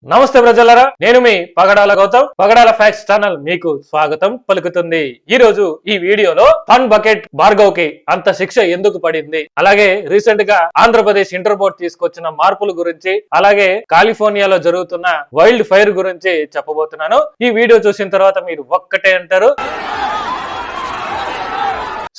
నమస్తే ప్రజలారా, నేను మీ పగడాల గౌతమ్. పగడాల ఫ్యాక్ట్స్ ఛానల్ మీకు స్వాగతం పలుకుతుంది. ఈ రోజు ఈ వీడియోలో ఫన్ బకెట్ భార్గవ్ కి అంత శిక్ష ఎందుకు పడింది, అలాగే రీసెంట్ గా ఆంధ్రప్రదేశ్ ఇంటర్ బోర్డ్ తీసుకొచ్చిన మార్పుల గురించి, అలాగే కాలిఫోర్నియాలో జరుగుతున్న వైల్డ్ ఫైర్ గురించి చెప్పబోతున్నాను. ఈ వీడియో చూసిన తర్వాత మీరు ఒక్కటే అంటారు.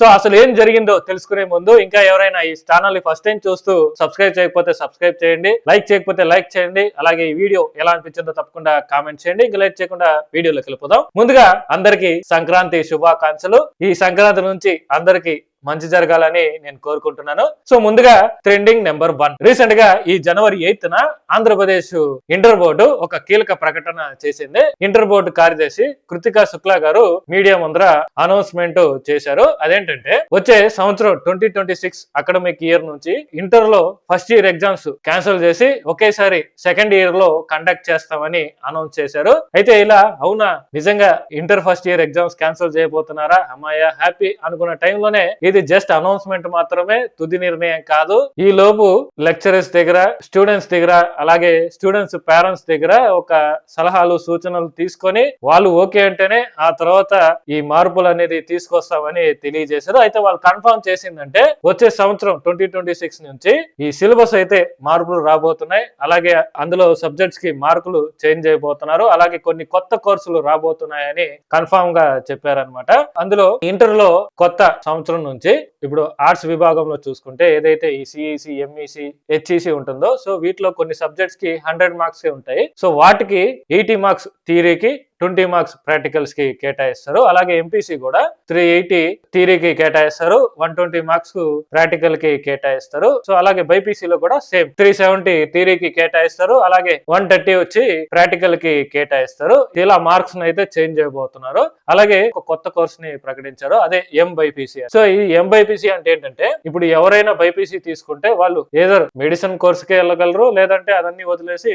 సో అసలు ఏం జరిగిందో తెలుసుకునే ముందు ఇంకా ఎవరైనా ఈ ఛానల్ ని ఫస్ట్ టైం చూస్తూ సబ్స్క్రైబ్ చేయకపోతే సబ్స్క్రైబ్ చేయండి, లైక్ చేయకపోతే లైక్ చేయండి, అలాగే ఈ వీడియో ఎలా అనిపించిందో తప్పకుండా కామెంట్ చేయండి. ఇంకా లైక్ చేయకుండా వీడియోలోకి వెళ్ళిపోదాం. ముందుగా అందరికి సంక్రాంతి శుభాకాంక్షలు. ఈ సంక్రాంతి నుంచి అందరికి మంచి జరగాలని నేను కోరుకుంటున్నాను. సో ముందుగా ట్రెండింగ్ నెంబర్ 1, రీసెంట్ గా ఈ జనవరి 8న ఆంధ్రప్రదేశ్ ఇంటర్ బోర్డు ఒక కీలక ప్రకటన చేసింది. ఇంటర్ బోర్డు కార్యదర్శి కృతికా శుక్లా గారు మీడియా ముందర అనౌన్స్మెంట్ చేశారు. అదేంటంటే వచ్చే సంవత్సరం 2026 అకాడమిక్ ఇయర్ నుంచి ఇంటర్ లో ఫస్ట్ ఇయర్ ఎగ్జామ్స్ క్యాన్సిల్ చేసి ఒకేసారి సెకండ్ ఇయర్ లో కండక్ట్ చేస్తామని అనౌన్స్ చేశారు. అయితే ఇలా అవునా, నిజంగా inter first year exams cancel చేయబోతున్నారా, అమ్మాయ హ్యాపీ అనుకున్న టైంలోనే ఇది జస్ట్ అనౌన్స్మెంట్ మాత్రమే, తుది నిర్ణయం కాదు. ఈ లోపు లెక్చరర్స్ దగ్గర, స్టూడెంట్స్ దగ్గర, అలాగే స్టూడెంట్స్ పేరెంట్స్ దగ్గర ఒక సలహాలు సూచనలు తీసుకొని వాళ్ళు ఓకే అంటేనే ఆ తర్వాత ఈ మార్పులు అనేది తీసుకొస్తామని తెలియజేశారు. అయితే వాళ్ళు కన్ఫర్మ్ చేసిందంటే వచ్చే సంవత్సరం 2026 నుంచి ఈ సిలబస్ అయితే మార్పులు రాబోతున్నాయి, అలాగే అందులో సబ్జెక్ట్స్ కి మార్కులు చేంజ్ అయిపోతున్నారు, అలాగే కొన్ని కొత్త కోర్సులు రాబోతున్నాయని కన్ఫర్మ్ గా చెప్పారనమాట. అందులో ఇంటర్ లో కొత్త సంవత్సరం నుంచి ఇప్పుడు ఆర్ట్స్ విభాగంలో చూసుకుంటే ఏదైతే ఈ సిఈసి, ఎంఈసి, హెచ్ఈసి ఉంటుందో, సో వీటిలో కొన్ని సబ్జెక్ట్స్ కి 100 మార్క్స్ ఉంటాయి. సో వాటికి 80 మార్క్స్ థియరీకి, 20 మార్క్స్ ప్రాక్టికల్స్ కి కేటాయిస్తారు. అలాగే ఎంపీసీ కూడా 380 థియరీకి కేటాయిస్తారు, 120 మార్క్స్ ప్రాక్టికల్ కి కేటాయిస్తారు. సో అలాగే బైపీసీలో కూడా సేమ్ 370 థియరీకి కేటాయిస్తారు, అలాగే 130 వచ్చి ప్రాక్టికల్ కి కేటాయిస్తారు. ఇలా మార్క్స్ అయితే చేంజ్ అయిపోతున్నారు. అలాగే ఒక కొత్త కోర్స్ ని ప్రకటించారు, అదే ఎంబైపీసీ. సో ఈ ఎంబైపీసీ అంటే ఏంటంటే ఇప్పుడు ఎవరైనా బైపీసీ తీసుకుంటే వాళ్ళు ఏదర్ మెడిసిన్ కోర్స్ కి వెళ్ళగలరు, లేదంటే అదన్నీ వదిలేసి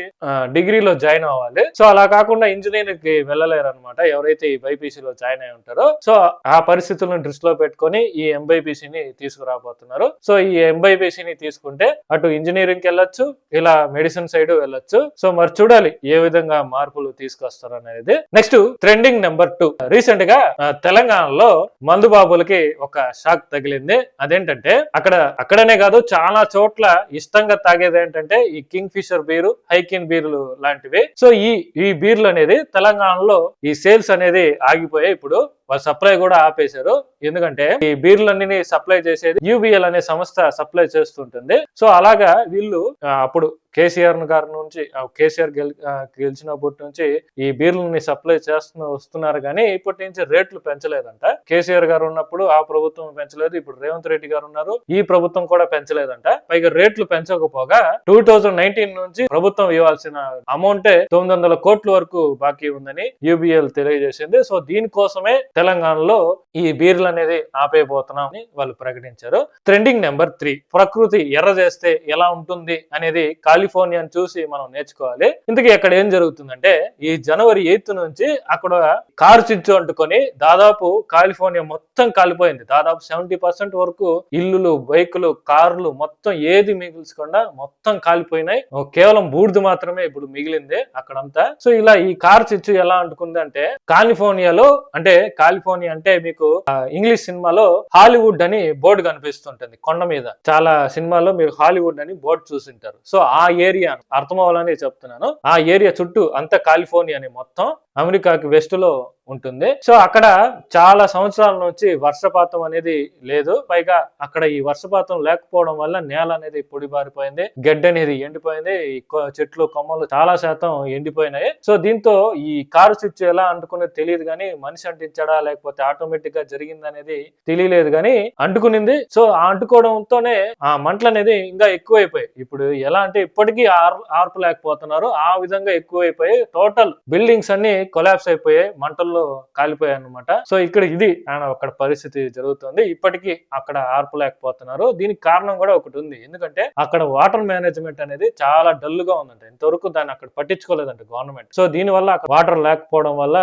డిగ్రీలో జాయిన్ అవ్వాలి. సో అలా కాకుండా ఇంజనీరింగ్ కి వెళ్ళలేరు అనమాట ఎవరైతే ఈ బైపీసీలో జాయిన్ అయి ఉంటారో. సో ఆ పరిస్థితులను దృష్టిలో పెట్టుకొని ఈ ఎంబైపీసీని తీసుకురాబోతున్నారు. సో ఈ ఎంబైపీసీని తీసుకుంటే అటు ఇంజనీరింగ్ కి వెళ్ళొచ్చు, ఇలా మెడిసిన్ సైడ్ వెళ్ళొచ్చు. సో మరి చూడాలి ఏ విధంగా మార్పులు తీసుకొస్తారు అనేది. నెక్స్ట్ ట్రెండింగ్ నెంబర్ 2, రీసెంట్ గా తెలంగాణలో మందు బాబులకి ఒక షాక్ తగిలింది. అదేంటంటే అక్కడనే కాదు చాలా చోట్ల ఇష్టంగా తాగేది ఏంటంటే ఈ కింగ్ ఫిషర్ బీరు, హైకిన్ బీర్లు లాంటివి. సో ఈ బీర్లు అనేది తెలంగాణలో ఈ సేల్స్ అనేది ఆగిపోయాయి. ఇప్పుడు వాళ్ళ సప్లై కూడా ఆపేశారు. ఎందుకంటే ఈ బీర్లన్నీ సప్లై చేసేది యూబిఎల్ అనే సంస్థ సప్లై చేస్తుంటుంది. సో అలాగా వీళ్ళు అప్పుడు కేసీఆర్ గారి నుంచి, కేసీఆర్ గెలిచినప్పటి నుంచి ఈ బీర్లని సప్లై వస్తున్నారు, కానీ ఇప్పటి నుంచి రేట్లు పెంచలేదంట. కేసీఆర్ గారు ఉన్నప్పుడు ఆ ప్రభుత్వం పెంచలేదు, ఇప్పుడు రేవంత్ రెడ్డి గారు ఉన్నారు, ఈ ప్రభుత్వం కూడా పెంచలేదంట. పైగా రేట్లు పెంచకపోగా 2019 నుంచి ప్రభుత్వం ఇవ్వాల్సిన అమౌంటే 900 కోట్ల వరకు బాకీ ఉందని యూబిఎల్ తెలియజేసింది. సో దీనికోసమే తెలంగాణలో ఈ బీర్లు అనేది ఆపేయబోతున్నామని వాళ్ళు ప్రకటించారు. ట్రెండింగ్ నెంబర్ 3, ప్రకృతి ఎర్ర చేస్తే ఎలా ఉంటుంది అనేది కాలిఫోర్నియాను చూసి మనం నేర్చుకోవాలి. ఇంతకీ అక్కడ ఏం జరుగుతుందంటే ఈ జనవరి 8 నుంచి అక్కడ కారు చిచ్చు అంటుకొని దాదాపు కాలిఫోర్నియా మొత్తం కాలిపోయింది. దాదాపు 70% వరకు ఇల్లులు, బైకులు, కార్లు మొత్తం ఏది మిగిల్చకుండా మొత్తం కాలిపోయినాయి. కేవలం బూడిద మాత్రమే ఇప్పుడు మిగిలింది అక్కడంతా. సో ఇలా ఈ కారు చిచ్చు ఎలా అంటుకుంది అంటే కాలిఫోర్నియాలో, అంటే కాలిఫోర్నియా అంటే మీకు ఇంగ్లీష్ సినిమాలో హాలీవుడ్ అని బోర్డు కనిపిస్తుంటుంది కొండ మీద. చాలా సినిమాల్లో మీరు హాలీవుడ్ అని బోర్డు చూసింటారు. సో ఆ ఏరియా అర్థం అవ్వాలని చెప్తున్నాను. ఆ ఏరియా చుట్టూ అంతా కాలిఫోర్నియాని మొత్తం అమెరికాకి వెస్ట్ లో ఉంటుంది. సో అక్కడ చాలా సంవత్సరాల నుంచి వర్షపాతం అనేది లేదు. పైగా అక్కడ ఈ వర్షపాతం లేకపోవడం వల్ల నేల అనేది పొడిబారిపోయింది, గడ్డ అనేది ఎండిపోయింది, చెట్లు కొమ్మలు చాలా శాతం ఎండిపోయినాయి. సో దీంతో ఈ కారు స్విచ్ ఎలా అంటుకునేది తెలియదు, కానీ మనిషి అంటించాడా లేకపోతే ఆటోమేటిక్ గా జరిగింది అనేది తెలియలేదు, కానీ అంటుకునింది. సో ఆ అంటుకోవడంతోనే ఆ మంటలు అనేది ఇంకా ఎక్కువైపోయాయి. ఇప్పుడు ఎలా అంటే ఇప్పటికీ ఆర్పలేకపోతున్నారు, ఆ విధంగా ఎక్కువైపోయి టోటల్ బిల్డింగ్స్ అన్ని కొలాప్స్ అయిపోయాయి, మంటల్లో కాలిపోయాయి అనమాట. సో ఇక్కడ ఇది అక్కడ పరిస్థితి జరుగుతుంది. ఇప్పటికీ అక్కడ ఆర్పలేకపోతున్నారు. దీనికి కారణం కూడా ఒకటి ఉంది, ఎందుకంటే అక్కడ వాటర్ మేనేజ్మెంట్ అనేది చాలా డల్ గా ఉందంట. ఇంతవరకు దాన్ని అక్కడ పట్టించుకోలేదంట గవర్నమెంట్. సో దీని వల్ల వాటర్ లేకపోవడం వల్ల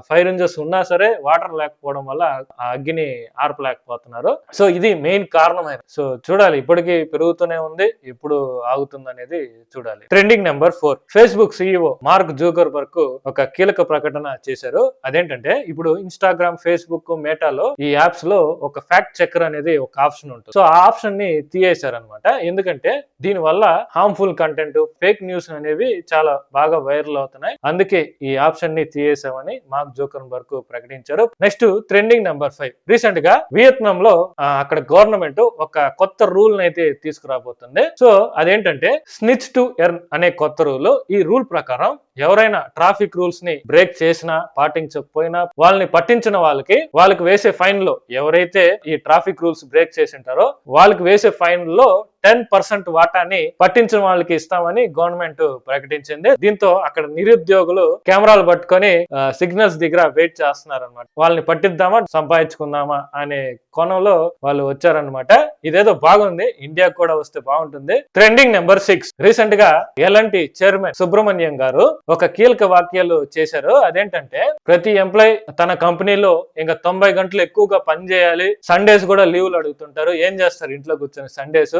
ఫైర్ ఇంజన్స్ ఉన్నా సరే వాటర్ లేకపోవడం వల్ల ఆ అగ్గిని ఆర్పలేకపోతున్నారు. సో ఇది మెయిన్ కారణమైన. సో చూడాలి, ఇప్పటికీ పెరుగుతూనే ఉంది, ఎప్పుడు ఆగుతుంది అనేది చూడాలి. Trending number 4, Facebook CEO mark Zuckerberg ఒక కీలక ప్రకటన చేశారు. అదేంటంటే ఇప్పుడు ఇన్స్టాగ్రామ్, ఫేస్బుక్, మేటాలో ఈ యాప్స్ లో ఒక ఫ్యాక్ట్ చెక్కర్ అనేది ఒక ఆప్షన్ ఉంటుంది. సో ఆ ఆప్షన్ ని తీయేశారనమాట. ఎందుకంటే దీని వల్ల హార్మ్ఫుల్ కంటెంట్, ఫేక్ న్యూస్ అనేవి చాలా బాగా వైరల్ అవుతున్నాయి. అందుకే ఈ ఆప్షన్ ని తీయేసామని మార్క్ జూకర్బర్గ్ ప్రకటించారు. నెక్స్ట్ ట్రెండింగ్ నెంబర్ 5, రీసెంట్ గా వియత్నాం లో అక్కడ గవర్నమెంట్ ఒక కొత్త రూల్ అయితే తీసుకురాబోతుంది. సో అదేంటంటే స్నిచ్ టు ఎర్న్ అనే కొత్త రూల్. ఈ రూల్ ప్రకారం ఎవరైనా ట్రాఫిక్ రూల్స్ ని బ్రేక్ చేసినా, పాటించకపోయినా వాళ్ళని పట్టించిన వాళ్ళకి వేసే ఫైన్ లో, ఎవరైతే ఈ ట్రాఫిక్ రూల్స్ బ్రేక్ చేసి ఉంటారో వాళ్ళకి వేసే ఫైన్ లో 10% వాటాని పట్టించిన వాళ్ళకి ఇస్తామని గవర్నమెంట్ ప్రకటించింది. దీంతో అక్కడ నిరుద్యోగులు కెమెరాలు పట్టుకొని సిగ్నల్స్ దగ్గర వెయిట్ చేస్తున్నారు అనమాట. వాళ్ళని పట్టిద్దామా, సంపాదించుకుందామా అనే కోణంలో వాళ్ళు వచ్చారనమాట. ఇదేదో బాగుంది, ఇండియా కూడా వస్తే బాగుంటుంది. ట్రెండింగ్ నెంబర్ 6, రీసెంట్ గా ఎల్ఎన్టీ చైర్మన్ సుబ్రహ్మణ్యం గారు ఒక కీలక వ్యాఖ్యలు చేశారు. అదేంటంటే ప్రతి ఎంప్లాయ్ తన కంపెనీలో ఇంకా 90 గంటలు ఎక్కువగా పని చేయాలి, సండేస్ కూడా లీవ్లు అడుగుతుంటారు. ఏం చేస్తారు ఇంట్లో కూర్చొని సండేస్?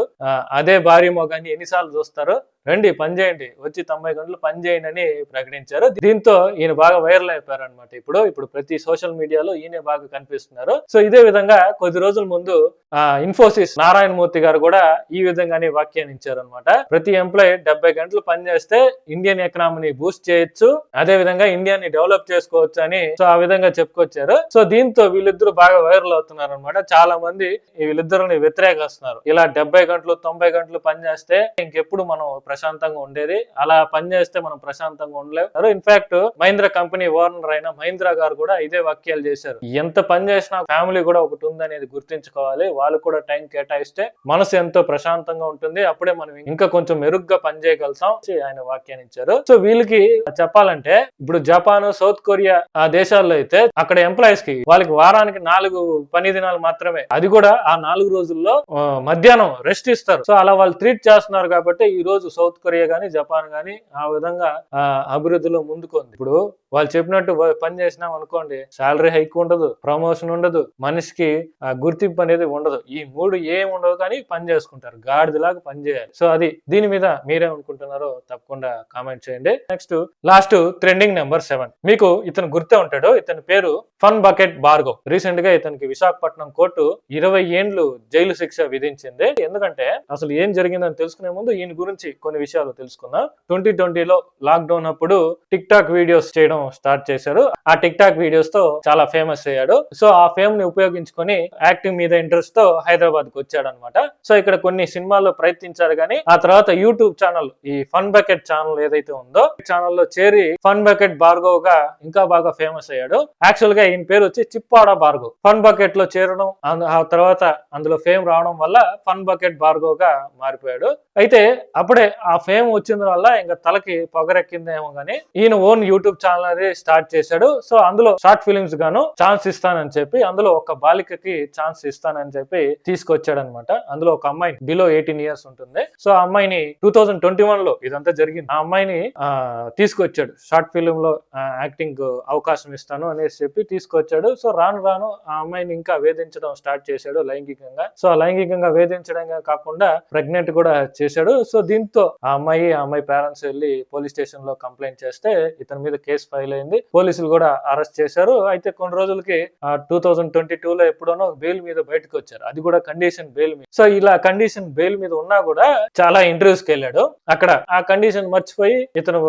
అదే భార్య మొగాన్ని ఎన్నిసార్లు చూస్తారు? రండి పని చేయండి, వచ్చి 90 గంటలు పని చేయండి అని ప్రకటించారు. దీంతో ఈయన బాగా వైరల్ అయిపోయారు అనమాట. ఇప్పుడు ప్రతి సోషల్ మీడియాలో ఈయన బాగా కనిపిస్తున్నారు. సో ఇదే విధంగా కొద్ది రోజుల ముందు ఇన్ఫోసిస్ నారాయణమూర్తి గారు కూడా ఈ విధంగానే వ్యాఖ్యానించారు అనమాట. ప్రతి ఎంప్లాయ్ 70 గంటలు పనిచేస్తే ఇండియన్ ఎకనామీని బూస్ట్ చేయొచ్చు, అదే విధంగా ఇండియాని డెవలప్ చేసుకోవచ్చు అని సో ఆ విధంగా చెప్పుకొచ్చారు. సో దీంతో వీళ్ళిద్దరు బాగా వైరల్ అవుతున్నారు అనమాట. చాలా మంది వీళ్ళిద్దరిని వ్యతిరేకిస్తున్నారు. ఇలా 70 గంటలు 90 గంటలు పనిచేస్తే ఇంకెప్పుడు మనం ప్రశాంతంగా ఉండేది, అలా పనిచేస్తే మనం ప్రశాంతంగా ఉండలేరు. ఇన్ఫాక్ట్ మహీంద్రా కంపెనీ ఓనర్ అయిన మహీంద్రా గారు కూడా ఇదే వాక్యాలు చేశారు. ఎంత పని చేసినా ఫ్యామిలీ కూడా ఒకటి ఉందనేది గుర్తించుకోవాలి, వాళ్ళు కూడా టైం కేటాయిస్తే మనసు ఎంతో ప్రశాంతంగా ఉంటుంది, అప్పుడే మనం ఇంకా కొంచెం మెరుగ్గా పనిచేయగలుగుతాం ఆయన వ్యాఖ్యానించారు. సో వీళ్ళకి చెప్పాలంటే ఇప్పుడు జపాన్, సౌత్ కొరియా ఆ దేశాల్లో అయితే అక్కడ ఎంప్లాయీస్ కి వాళ్ళకి వారానికి 4 పని దినాలు మాత్రమే, అది కూడా ఆ 4 రోజుల్లో మధ్యాహ్నం రెస్ట్ ఇస్తారు. సో అలా వాళ్ళు ట్రీట్ చేస్తున్నారు కాబట్టి ఈ రోజు సౌత్ కొరియా గానీ, జపాన్ గానీ ఆ విధంగా అభివృద్ధిలో ముందుకుంది. ఇప్పుడు వాళ్ళు చెప్పినట్టు పని చేసినాం అనుకోండి, శాలరీ హైక్ ఉండదు, ప్రమోషన్ ఉండదు, మనిషికి గుర్తింపు అనేది ఉండదు. ఈ 3 ఏం ఉండదు, కానీ పని చేసుకుంటారు, గాడిదలాగా పని చేయాలి. సో అది దీని మీద మీరేమనుకుంటున్నారో తప్పకుండా కామెంట్ చేయండి. నెక్స్ట్ లాస్ట్ ట్రెండింగ్ నెంబర్ 7, మీకు ఇతను గుర్తే ఉంటాడు. ఇతని పేరు ఫన్ బకెట్ భార్గవ్. రీసెంట్ గా ఇతనికి విశాఖపట్నం కోర్టు 20 ఏండ్లు జైలు శిక్ష విధించింది. ఎందుకంటే అసలు ఏం జరిగిందని తెలుసుకునే ముందు ఈయన గురించి కొన్ని విషయాలు తెలుసుకుందాం. 2020లో లాక్ డౌన్ అప్పుడు టిక్ టాక్ వీడియోస్ చేయడం స్టార్ట్ చేశారు. ఆ టిక్ టాక్ వీడియోస్ తో చాలా ఫేమస్ అయ్యాడు. సో ఆ ఫేమ్ ని ఉపయోగించుకొని యాక్టింగ్ మీద ఇంట్రెస్ట్ తో హైదరాబాద్ కు వచ్చాడు అనమాట. సో ఇక్కడ కొన్ని సినిమాల్లో ప్రయత్నించారు, కానీ ఆ తర్వాత యూట్యూబ్ ఛానల్, ఈ ఫన్ బకెట్ ఛానల్ ఏదైతే ఉందో ఛానల్లో చేరి ఫన్ బకెట్ భార్గవ్ గా ఇంకా బాగా ఫేమస్ అయ్యాడు. యాక్చువల్ గా ఈయన పేరు వచ్చి చిప్పాడ భార్గవ్. ఫన్ బకెట్ లో చేరడం, ఆ తర్వాత అందులో ఫేమ్ రావడం వల్ల ఫన్ బకెట్ భార్గవ్ గా మారిపోయాడు. అయితే అప్పుడే ఆ ఫేమ్ వచ్చిన వల్ల ఇంకా తలకి పొగరెక్కిందేమో గానీ ఈయన ఓన్ యూట్యూబ్ ఛానల్ అనేది స్టార్ట్ చేశాడు. సో అందులో షార్ట్ ఫిలిమ్స్ గాను ఛాన్స్ ఇస్తానని చెప్పి, అందులో ఒక బాలికకి ఛాన్స్ ఇస్తానని చెప్పి తీసుకొచ్చాడు అనమాట. అందులో ఒక అమ్మాయి బిలో 18 ఇయర్స్ ఉంటుంది. సో ఆ అమ్మాయిని 2021లో ఇదంతా జరిగింది. ఆ అమ్మాయిని తీసుకొచ్చాడు, షార్ట్ ఫిలిం లో యాక్టింగ్ అవకాశం ఇస్తాను అనేసి చెప్పి తీసుకొచ్చాడు. సో రాను రాను ఆ అమ్మాయిని ఇంకా వేధించడం స్టార్ట్ చేశాడు లైంగికంగా. సో లైంగికంగా వేధించడంగా కాకుండా ప్రెగ్నెంట్ కూడా చేశాడు. సో దీంతో ఆ అమ్మాయి పేరెంట్స్ వెళ్ళి పోలీస్ స్టేషన్ లో కంప్లైంట్ చేస్తే ఇతని మీద కేసు ఫైల్ అయింది. పోలీసులు కూడా అరెస్ట్ చేశారు. అయితే కొన్ని రోజులకి 2022లో ఎప్పుడోనో బెయిల్ మీద బయటకు వచ్చారు, అది కూడా కండిషన్ బెయిల్ మీద. సో ఇలా కండిషన్ బెయిల్ మీద ఉన్నా కూడా చాలా ఇంటర్వ్యూస్ కి వెళ్ళాడు. అక్కడ ఆ కండిషన్ మర్చిపోయి ఇతను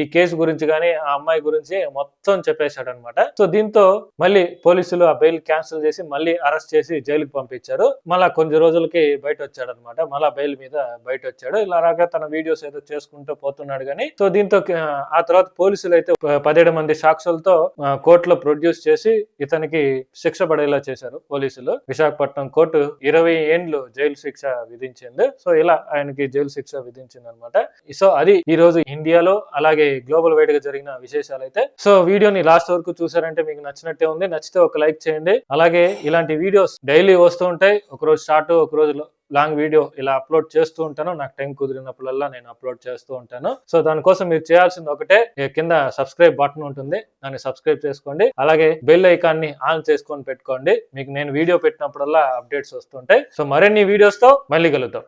ఈ కేసు గురించి గానీ ఆ అమ్మాయి గురించి మొత్తం చెప్పేశాడు అనమాట. సో దీంతో మళ్ళీ పోలీసులు ఆ బెయిల్ క్యాన్సిల్ చేసి మళ్ళీ అరెస్ట్ చేసి జైలుకి పంపించారు. మళ్ళా కొన్ని రోజులకి బయట వచ్చాడు అనమాట, మళ్ళా బెయిల్ మీద బయట వచ్చాడు. ఇలా రాగా తన వీడియోస్ ఏదో చేసుకుంటూ పోతున్నాడు కానీ. సో దీంతో ఆ తర్వాత పోలీసులు అయితే 17 మంది సాక్షులతో కోర్టులో ప్రొడ్యూస్ చేసి ఇతనికి శిక్ష పడేలా చేశారు పోలీసులు. విశాఖపట్నం కోర్టు 20 ఏండ్లు జైలు శిక్ష విధించింది. సో ఇలా ఆయనకి జైలు శిక్ష విధించింది అనమాట. సో అది ఈ రోజు ఇండియాలో అలాగే గ్లోబల్ వైడ్ గా జరిగిన విశేషాలు అయితే. సో వీడియోని లాస్ట్ వరకు చూసారంటే మీకు నచ్చినట్టే ఉంది. నచ్చితే ఒక లైక్ చేయండి. అలాగే ఇలాంటి వీడియోస్ డైలీ వస్తూ ఉంటాయి, ఒకరోజు షార్ట్, ఒక రోజు లాంగ్ వీడియో ఇలా అప్లోడ్ చేస్తూ ఉంటాను. నాకు టైం కుదిరినప్పుడల్లా నేను అప్లోడ్ చేస్తూ ఉంటాను. సో దానికోసం మీరు చేయాల్సింది ఒకటే, కింద సబ్స్క్రైబ్ బటన్ ఉంటుంది, దాన్ని సబ్స్క్రైబ్ చేసుకోండి. అలాగే బెల్ ఐకాన్ ని ఆన్ చేసుకొని పెట్టుకోండి. మీకు నేను వీడియో పెట్టినప్పుడల్లా అప్డేట్స్ వస్తుంటాయి. సో మరిన్ని వీడియోస్ తో మళ్ళీ కలుద్దాం.